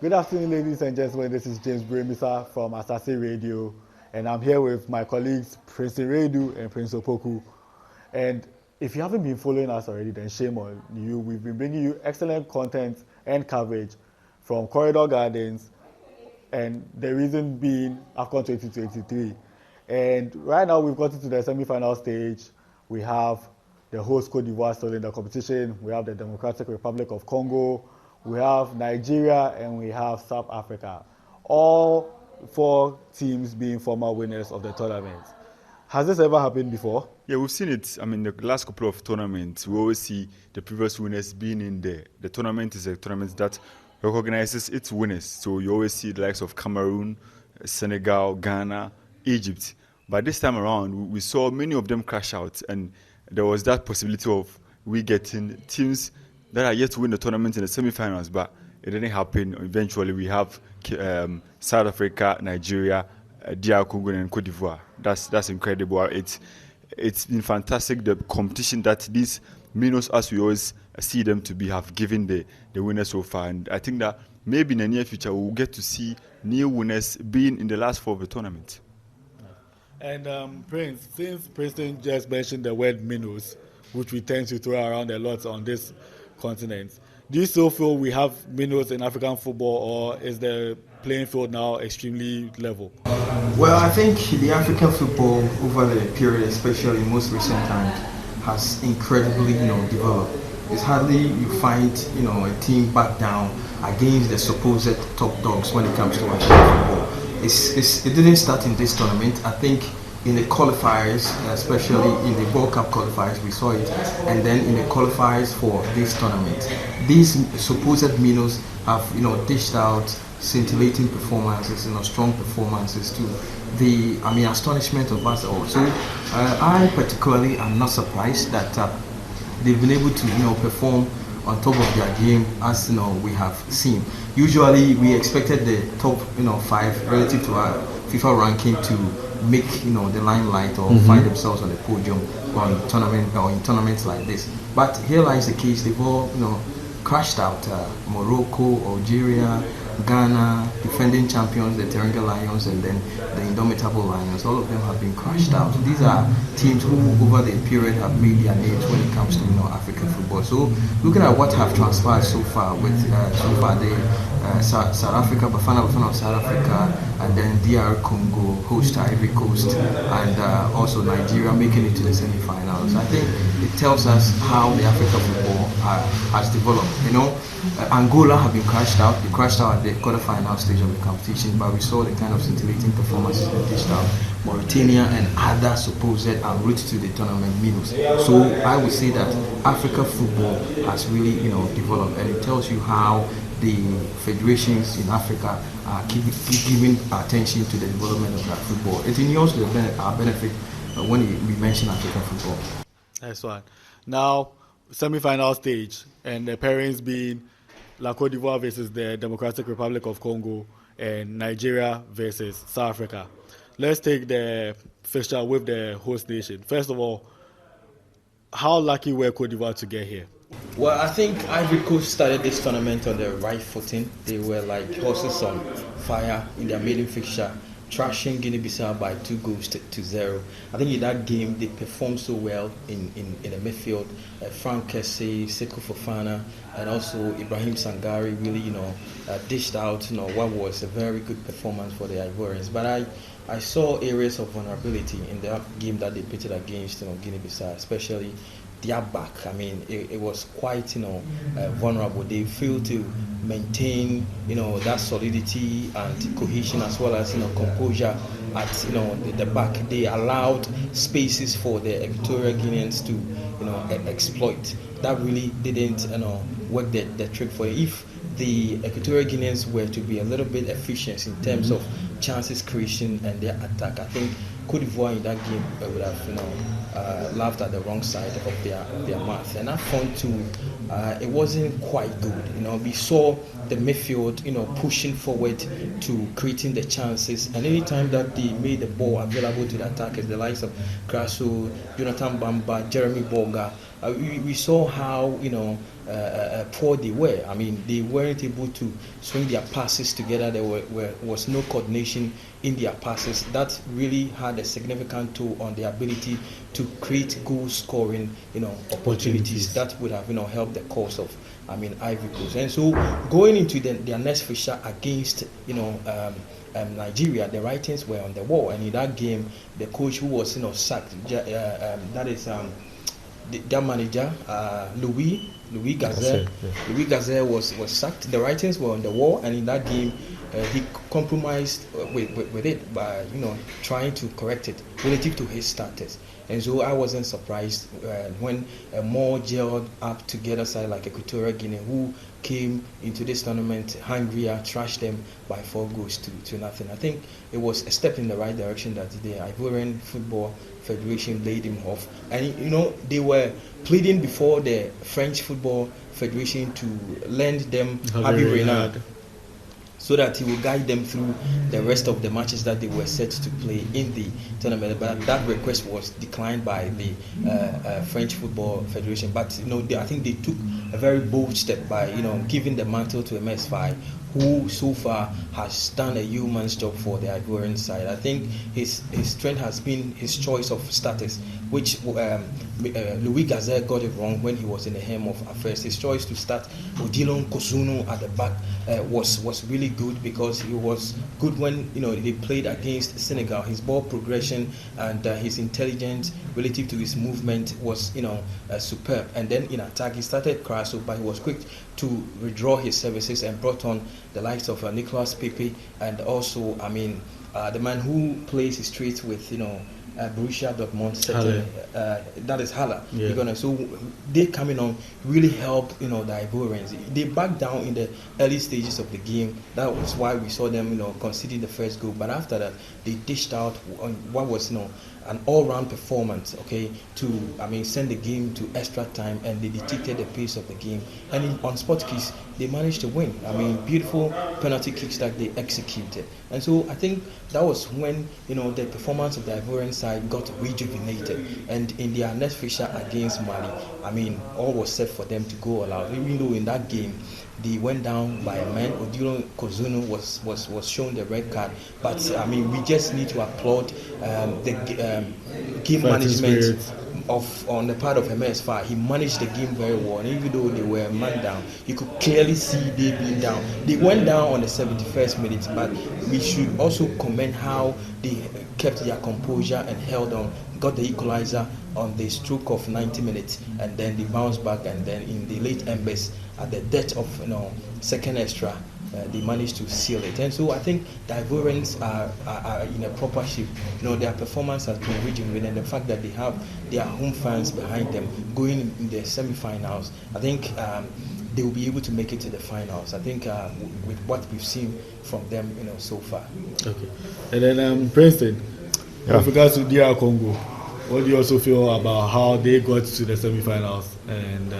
Good afternoon, ladies and gentlemen. This is Brew Amissah from Asaase Radio, and I'm here with my colleagues Princeton Wiredu and Prince Opoku. And if you haven't been following us already, then shame on you. We've been bringing you excellent content and coverage from Corridor Gardens, and the reason being AFCON 2023. And right now we've gotten to the semi-final stage. We have the host Cote d'Ivoire still in the competition. We have the Democratic Republic of Congo. We have Nigeria and we have South Africa. All four teams being former winners of the tournament. Has this ever happened before? Yeah, we've seen it. I mean, the last couple of tournaments, we always see the previous winners being in there. The tournament is a tournament that recognizes its winners. So you always see the likes of Cameroon, Senegal, Ghana, Egypt. But this time around, we saw many of them crash out, and there was that possibility of we getting teams that are yet to win the tournament in the semi-finals, but it didn't happen. Eventually, we have South Africa, Nigeria, DR Congo, and Cote d'Ivoire. That's incredible. It's been fantastic, the competition that these minnows, as we always see them to be, have given the winners so far. And I think that maybe in the near future, we'll get to see new winners being in the last four of the tournament. And Prince, since Princeton just mentioned the word minnows, which we tend to throw around a lot on this continent, do you still feel we have minnows in African football, or is the playing field now extremely level? Well, I think the African football over the period, especially in most recent times, has incredibly, developed. It's hardly you find, a team back down against the supposed top dogs when it comes to African football. It didn't start in this tournament. I think in the qualifiers, especially in the World Cup qualifiers, we saw it, and then in the qualifiers for this tournament, these supposed minnows have, dished out scintillating performances, strong performances to the, astonishment of us all. So I particularly am not surprised that they've been able to, perform on top of their game, as we have seen. Usually, we expected the top, five relative to our FIFA ranking to make the limelight or find themselves on the podium on tournament or in tournaments like this. But here lies the case: they've all crashed out. Morocco, Algeria, Ghana, defending champions, the Teranga Lions, and then the Indomitable Lions. All of them have been crashed out. These are teams who, over the period, have made their names when it comes to African football. So, looking at what have transpired so far with South Africa, Bafana of South Africa, and then DR Congo, host Ivory Coast, and also Nigeria making it to the semi-finals. I think it tells us how the African football has developed. Angola have been crashed out. They crashed out at the quarter-final stage of the competition, but we saw the kind of scintillating performances they dished out. Mauritania and other supposed en route to the tournament minnows. So I would say that African football has really, developed, and it tells you how the federations in Africa are giving attention to the development of that football. It inures our benefit when we mention African football. That's one. Now, semi-final stage, and the pairings being La Cote d'Ivoire versus the Democratic Republic of Congo and Nigeria versus South Africa. Let's take the fixture with the host nation. First of all, how lucky were Cote d'Ivoire to get here? Well, I think Ivory Coast started this tournament on the right footing. They were like horses on fire in their maiden fixture, trashing Guinea-Bissau by 2-0. I think in that game they performed so well in the midfield. Frank Kessie, Sekou Fofana, and also Ibrahim Sangare really, dished out, what was a very good performance for the Ivorians. But I saw areas of vulnerability in the game that they pitted against, Guinea-Bissau, especially their back. I mean, it was quite, vulnerable. They failed to maintain, that solidity and cohesion, as well as, composure at, the back. They allowed spaces for the Equatorial Guineans to, exploit. That really didn't, work the trick for it. If the Equatorial Guineans were to be a little bit efficient in terms of chances creation and their attack, I think Cote d'Ivoire in that game would have, laughed at the wrong side of their mouth. And that front too, it wasn't quite good. We saw the midfield, pushing forward to creating the chances. And anytime that they made the ball available to the attackers, the likes of Grasso, Jonathan Bamba, Jeremy Boga, we saw how poor they were. I mean, they weren't able to swing their passes together. There was no coordination in their passes. That really had a significant toll on their ability to create goal scoring, opportunities that would have, helped the cause of, Ivory Coast. And so going into their next fixture against, Nigeria, the writings were on the wall. And in that game, the coach who was, sacked, that is their manager, Louis Gazelle. Louis Gazelle was sacked. The writings were on the wall, and in that game, he compromised with it by trying to correct it relative to his status. And so I wasn't surprised when a more gelled up together side like Equatorial Guinea, who came into this tournament hungrier, trashed them by 4 goals to nothing. I think it was a step in the right direction that the Ivorian Football Federation laid him off. And they were pleading before the French Football Federation to lend them Habib Renard, so that he will guide them through the rest of the matches that they were set to play in the tournament. But that request was declined by the French Football Federation. But I think they took a very bold step by giving the mantle to MS5, who so far has done a yeoman's job for the Ivorian side. I think his strength has been his choice of status, which Louis Gazelle got it wrong when he was in the helm of affairs. His choice to start Odilon Kozunu at the back was really good, because he was good when they played against Senegal. His ball progression and his intelligence relative to his movement was superb. And then in attack, he started crass, but he was quick to withdraw his services and brought on the likes of Nicolas Pepe, and also the man who plays his streets with Borussia Dortmund, that is Haller. Yeah. So they coming on really helped the Ivorians. They backed down in the early stages of the game. That was why we saw them conceding the first goal. But after that, they dished out on what was an all-round performance, to send the game to extra time, and they dictated the pace of the game. And on spot kicks, they managed to win. Beautiful penalty kicks that they executed. And so I think that was when the performance of the Ivorian side got rejuvenated. And in their next fixture against Mali, all was set for them to go all out. Even though in that game they went down by a man, Odilon Kozunu was shown the red card. But we just need to applaud the game management on the part of MS5. He managed the game very well, and even though they were a man down, you could clearly see they being down. They went down on the 71st minute, but we should also commend how they kept their composure and held on, got the equalizer on the stroke of 90 minutes, and then they bounced back, and then in the late embers, at the death of second extra, they managed to seal it. And so I think the Ivorians are in a proper shape. Their performance has been rejuvenated, and the fact that they have their home fans behind them going in the semi-finals, I think they will be able to make it to the finals. I think with what we've seen from them so far. Okay. And then Princeton, with regards to DR Congo, what do you also feel about how they got to the semi-finals, and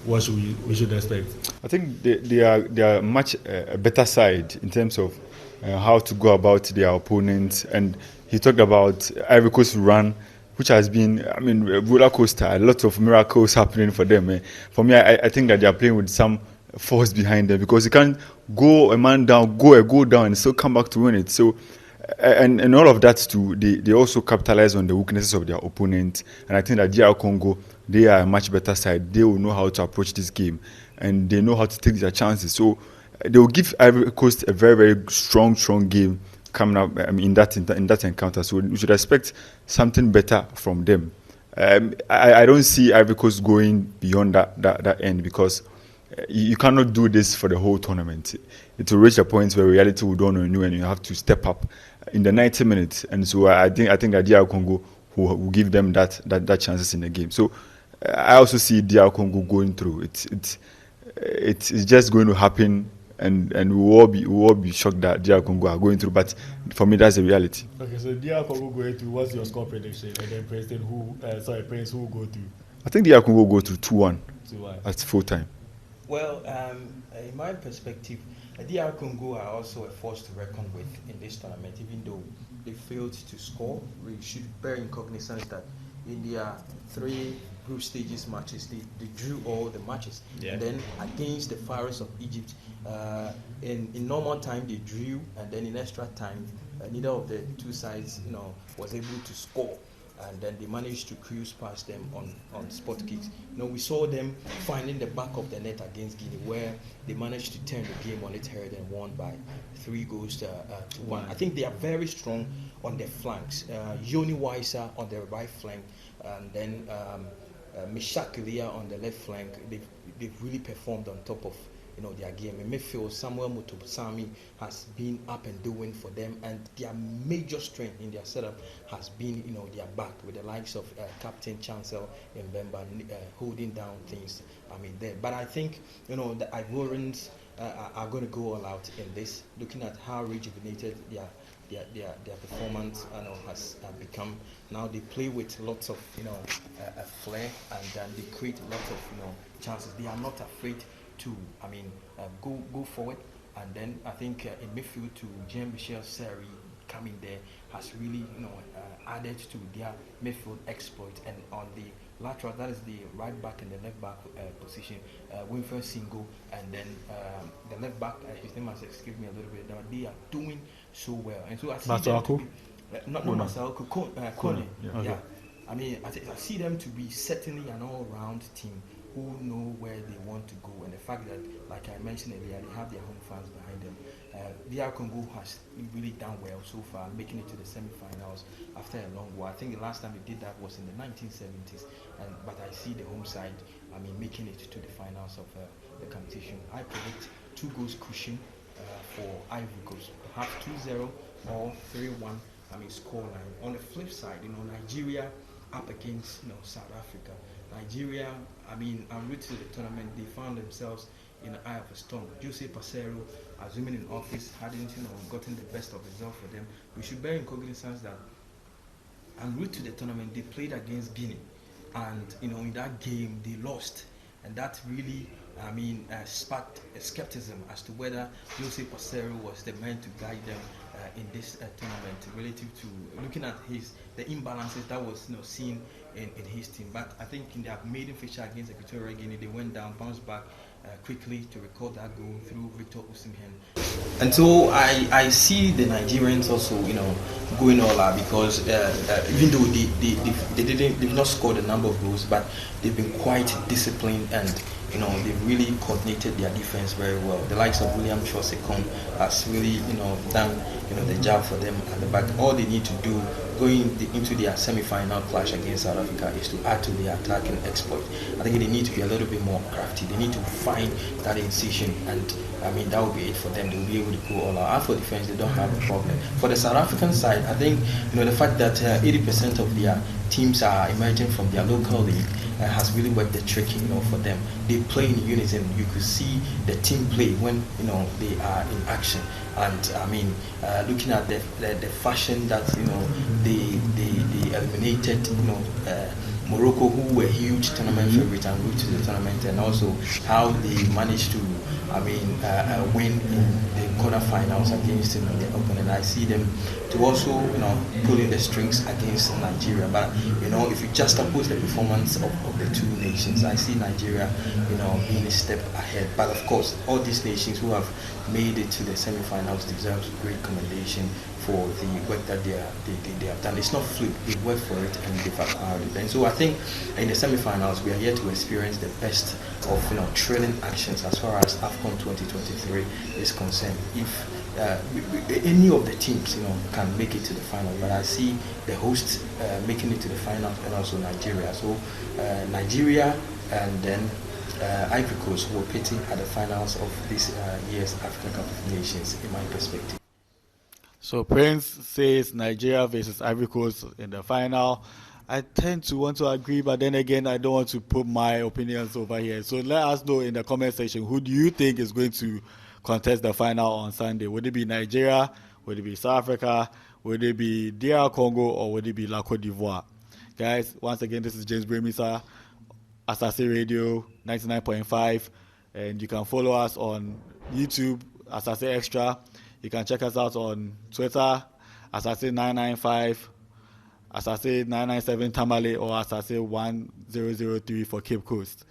what we should expect? I think they are much a better side in terms of how to go about their opponents. And he talked about Ivory Coast run, which has been, roller coaster. A lot of miracles happening for them. For me, I think that they are playing with some force behind them, because you can't go a man down, go a goal down, and still come back to win it. So. And all of that too, they also capitalize on the weaknesses of their opponent. And I think that DR Congo, they are a much better side. They will know how to approach this game, and they know how to take their chances. So they will give Ivory Coast a very, very strong game coming up in that encounter. So we should expect something better from them. I don't see Ivory Coast going beyond that end, because you cannot do this for the whole tournament. It will reach a point where reality will dawn on you, and you have to step up in the 90 minutes. And so I think that DR Congo will give them that chances in the game. So I also see DR Congo going through. It's just going to happen, and we will all be shocked that DR Congo are going through. But for me, that's the reality. Okay, so DR Congo going through. What's your score prediction? And then Prince, who will go through? I think DR Congo will go through 2-1 at full time. Well, in my perspective, DR Congo are also a force to reckon with in this tournament. Even though they failed to score, we should bear in cognizance that in their 3 group stages matches, they drew all the matches. Yeah. And then against the Pharaohs of Egypt, in normal time they drew, and then in extra time, neither of the two sides, was able to score. And then they managed to cruise past them on spot kicks. We saw them finding the back of the net against Guinea, where they managed to turn the game on its head and won by 3 goals to 1. I think they are very strong on their flanks. Yoni Waisa on the right flank, and then Meshach Elia on the left flank. They've really performed on top of their game. In midfield, Samuel Mutobsami has been up and doing for them, and their major strength in their setup has been their back, with the likes of Captain Chancellor Mbemba holding down things there. But I think the Ivorians are going to go all out in this, looking at how rejuvenated their performance has become. Now they play with lots of a flair, and they create lots of chances. They are not afraid to go forward. And then I think in midfield, to Jean-Michel Seri coming there has really added to their midfield exploit. And on the lateral, that is the right back and the left back position, Winfred Singo, and then the left back, his name has escaped me a little bit now. They are doing so well, and so I see them to be, not Masako, Kone. Yeah. I see them to be certainly an all-round team who know where they want to go, and the fact that, like I mentioned earlier, they have their home fans behind them. DR Congo has really done well so far, making it to the semi-finals after a long while. I think the last time they did that was in the 1970s, but I see the home side, making it to the finals of the competition. I predict 2 goals cushion for Ivory Coast, perhaps 2-0 or 3-1. Scoreline. On the flip side, Nigeria up against South Africa. Nigeria, en route to the tournament, they found themselves in the eye of a storm. Jose Pacero, assuming in office, hadn't gotten the best of results for them. We should bear in cognizance that en route to the tournament, they played against Guinea, and in that game they lost, and that really sparked a skepticism as to whether Jose Pacero was the man to guide them in this tournament, relative to looking at the imbalances that was seen in his team. But I think in their maiden fixture against Equatorial Guinea, they went down, bounced back quickly to record that goal through Victor Osimhen. And so I see the Nigerians also going all out, because even though they've not scored a number of goals, but they've been quite disciplined, and they've really coordinated their defense very well. The likes of William Chosekon has really done the job for them at the back. All they need to do going into their semi-final clash against South Africa is to add to their attacking exploit. I think they need to be a little bit more crafty. They need to find that incision, and that will be it for them. They will be able to go all out. And for defense, they don't have a problem. For the South African side, I think the fact that 80% of their teams are emerging from their local league has really worked the trick for them. They play in unison. You could see the team play when they are in action. And looking at the fashion that they eliminated Morocco, who were huge tournament favorites and route to the tournament, and also how they managed to win in the quarterfinals against the opponent. I see them to also pulling the strings against Nigeria. But if you just oppose the performance of the two nations, I see Nigeria being a step ahead. But of course, all these nations who have made it to the semi-finals deserve great commendation for the work that they have done. It's not fluke, they worked for it and they've acquired it. And so I think in the semi-finals we are yet to experience the best of thrilling actions as far as AFCON 2023 is concerned. If any of the teams can make it to the final, but I see the hosts making it to the final, and also Nigeria. So Nigeria and then Ivory Coast will pitting at the finals of this year's African Cup of Nations, in my perspective. So Prince says Nigeria versus Ivory Coast in the final. I tend to want to agree, but then again, I don't want to put my opinions over here. So let us know in the comment section, who do you think is going to contest the final on Sunday? Would it be Nigeria? Would it be South Africa? Would it be DR Congo? Or would it be La Côte d'Ivoire? Guys, once again, this is Brew Amissah, Asaase Radio 99.5, and you can follow us on YouTube, Asaase Xtra. You can check us out on Twitter, Asaase995, Asaase 997 Tamale or Asaase 1003 for Cape Coast.